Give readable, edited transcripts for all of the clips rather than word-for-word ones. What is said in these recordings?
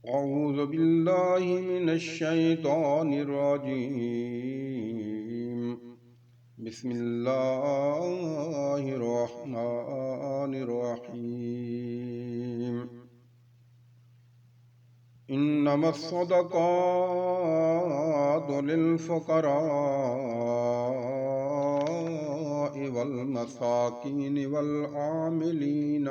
أعوذ بالله من الشيطان الرجيم. بسم الله الرحمن الرحيم. إنما الصدقات للفقراء والمساكين والعاملين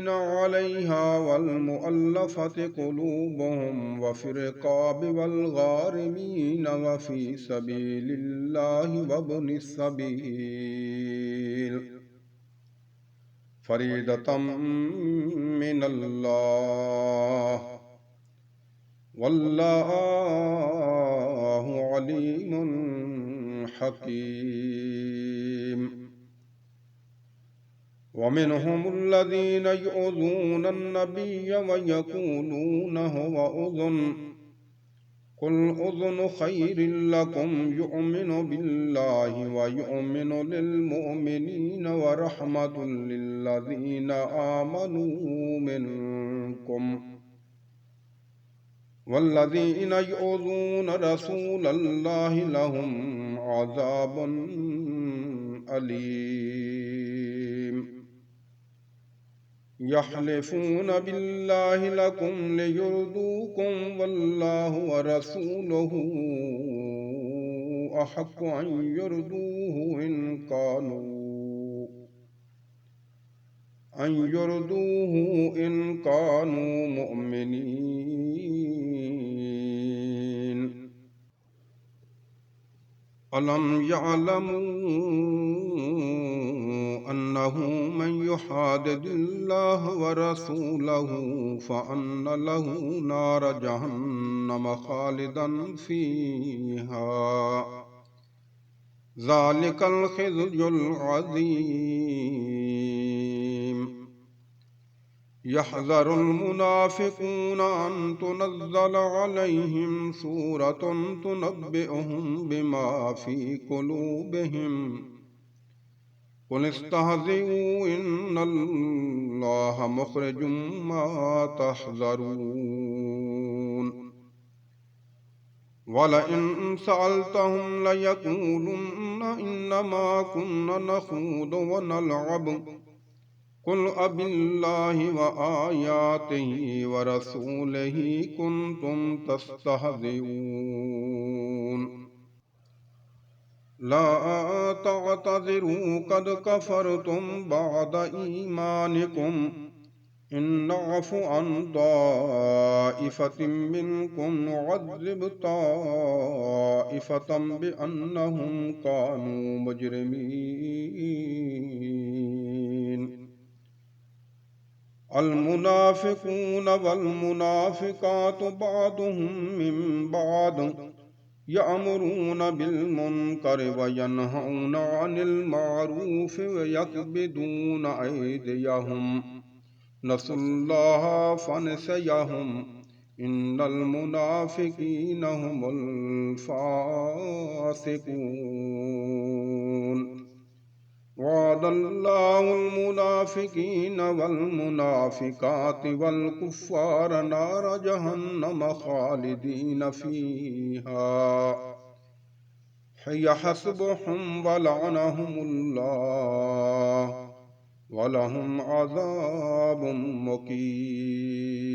عليها والمؤلفة قلوبهم وفي الرقاب والغارمين وفي سبيل الله وابن السبيل فريضة من الله والله عليم حكيم. ومنهم الذين يؤذون النبي ويقولون هو أذن قل أذن خير لكم يؤمن بالله ويؤمن للمؤمنين ورحمة للذين آمنوا منكم والذين يؤذون رسول الله لهم عذاب أليم. يحلفون بالله لكم ليرضوكم والله ورسوله أحق أن يرضوه إن كانوا مؤمنين. ألم يعلموا أنه من يحادد الله ورسوله فأن له نار جهنم خالدا فيها ذلك الخزي العظيم. يحذر المنافقون أن تنزل عليهم سورة تنبئهم بما في قلوبهم قل استهزئوا إن الله مخرج ما تحذرون. ولئن سألتهم ليقولن إنما كنا نخوض ونلعب قل أبالله وآياته ورسوله كنتم تستهزئون. لا تعتذروا قد كفرتم بعد إيمانكم إن نعف عن طائفة منكم نعذب طائفة بأنهم كانوا مجرمين. المنافقون والمنافقات بعضهم من بعض يأمرون بالمنكر وينهون عن المعروف ويقبضون أيديهم نسوا الله فنسيهم إن المنافقين هم الفاسقون. وعد الله المنافقين والمنافقات والكفار نار جهنم خالدين فيها هي حسبهم ولعنهم الله ولهم عذاب مقيم.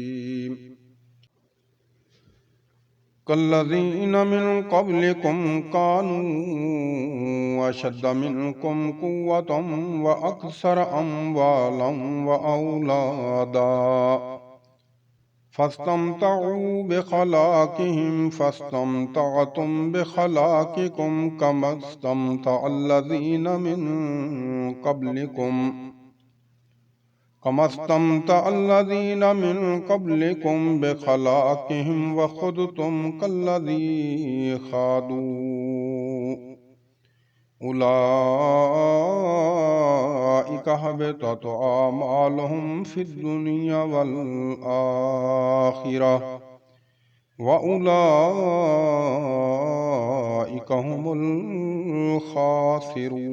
كالذين من قبلكم كانوا أشد منكم قوة وأكثر أموالا وأولادا فاستمتعوا بخلاقهم فاستمتعتم بخلاقكم كما استمتع الذين من قبلكم بخلاقهم وخذتم كالذي خاضوا أولئك هبطت أعمالهم في الدنيا والآخرة وأولئك هم الخاسرون.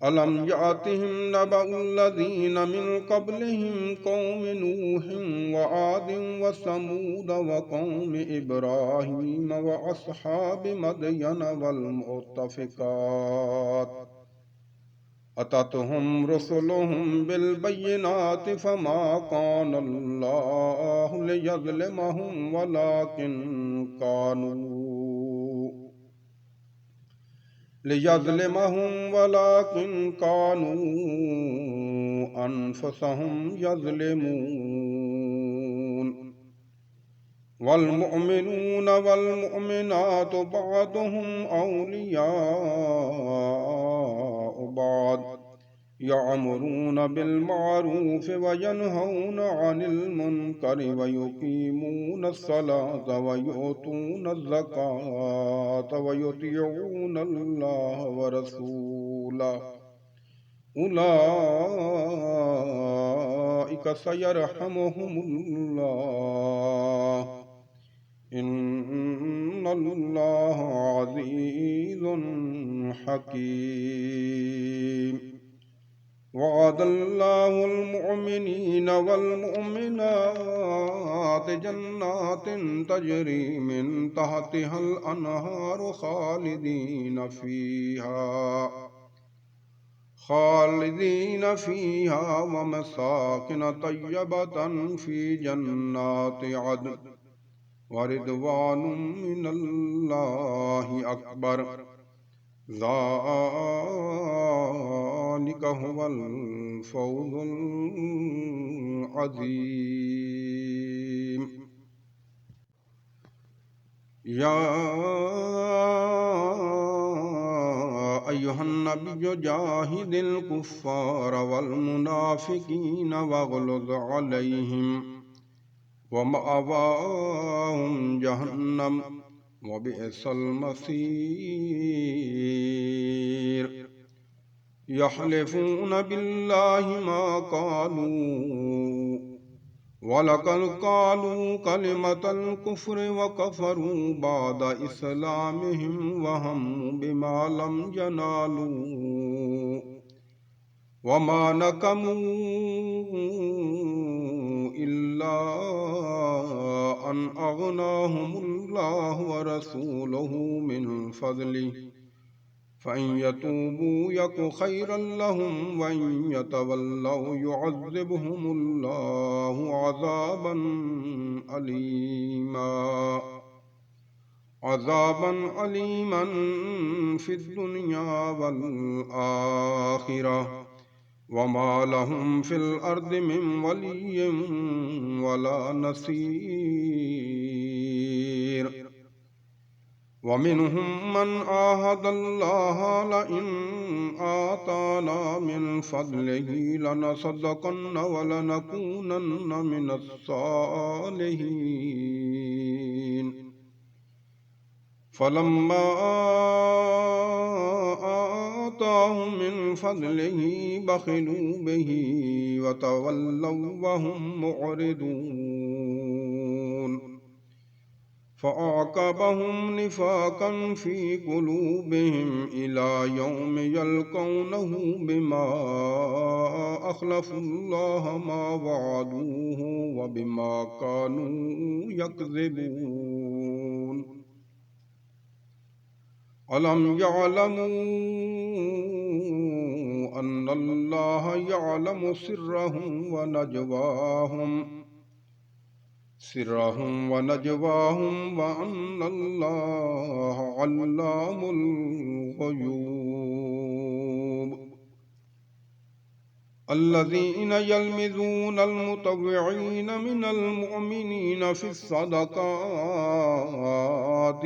अलम यातिहिम नबउल्लज़ीन मिन क़ब्लिहिम क़ौम नूह व आद व समूद व क़ौम इब्राहीम व अस्हाब मदयन वल मुअत्तफ़िकात अततहुम रुसुलुहुम बिल बय्यिनाति फमा कान अल्लाहु लियज़लिमहुम वलाकिन कानू अनफुसहुम यज़लिमून वल्मुअमिनून वल्मुअमिनातु बअदुहुम औलियाउ बअद यअमुरून बिल्मअरूफ व यनहौन अनिल मुनकरि व युकीमून अस्सलात व युतून अज़्ज़कात व युतिऊन अल्लाह व रसूलहु उलाइका सयरहमुहुमुल्लाह इन्नल्लाह अज़ीज़ुन हकीम वअदल्लाहुल मुअमिनीन वल मुअमिनात जन्नातिन तजरी मिन तहतिहल अनहारु खालिदीन फीहा व मसाकिन तय्यबतन फी जन्नाति अदन व रिदवानुम मिनल्लाहि अकबर ज़ालिका हुवल फ़ौज़ुल अज़ीम। या अय्युहन नबिय्यु जाहिदिल कुफ़्फ़ार वल मुनाफ़िक़ीन वग़्लुज़ अलैहिम व मअवाहुम जहन्नम व बिअसल मसीर। यहलिफून बिल्लाहि मा क़ालू वलक़द क़ालू कलिमतल कुफ़्रि व कफ़रू बअद इस्लामिहिम व हम्मू बिमा लम यनालू व मा नक़मू इल्ला अन अग़नाहुमुल्लाहु व रसूलुहु मिन फ़ज़लिहि फ़इन यतूबू यकु खैरन लहुम वइन यतवल्लौ युअज़्ज़िबहुमुल्लाहु अज़ाबन अलीमन फ़िद्दुनिया वल आखिरह वमा लहुम फ़िल अर्दि मिन वलिय्यिन वला नसीर। वमिनहुम मन आहदल्लाह लइन आताना मिन फ़ज़लिहि लनसद्दक़न्न व लनकूनन्न मिनस्सालिहीन। फलम्मा आताहुम मिन फ़ज़लिहि बख़िलू बिही व तवल्लव व हुम मुअरिदून। फ़अक़बहुम निफ़ाक़न फ़ी क़ुलूबिहिम इला यौम यल्क़ौनहु बिमा अख़लफ़ुल्लाह मा वअदूहु व बिमा कानू यकज़िबून। अलम यअलमू अन्नल्लाह यअलमु सिर्रहुम व नजवाहुम व अन्नल्लाह अल्लामुल ग़ुयूब। अल्लज़ीन यल्मिज़ूनल मुतव्विईन मिनल मुअमिनीन फ़िस्सदक़ाति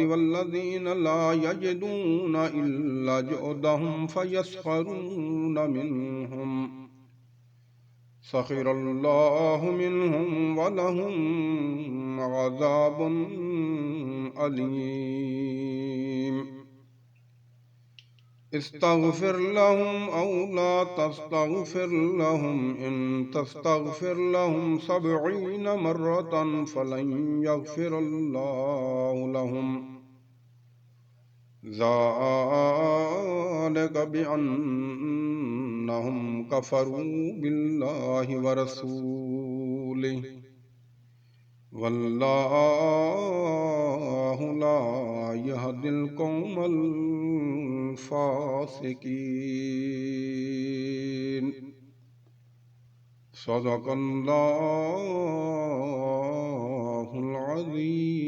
वल्लज़ीन ला यजिदून इल्ला जुहदहुम फ़यस्ख़रून मिनहुम सख़िरल्लाहु मिनहुम व लहुम अज़ाबुन अलीम। इस्तग़फ़िर लहुम औ ला तस्तग़फ़िर लहुम इन तस्तग़फ़िर लहुम सबईन मर्रतन फ़लन यग़फ़िरल्लाहु लहुम ज़ालिक बिअन्नहुम कफ़रू बिल्लाहि व रसूलिहि वल्लाहु ला यहदिल कौमल फासिकीन। सदक़ल्लाहुल अज़ीम।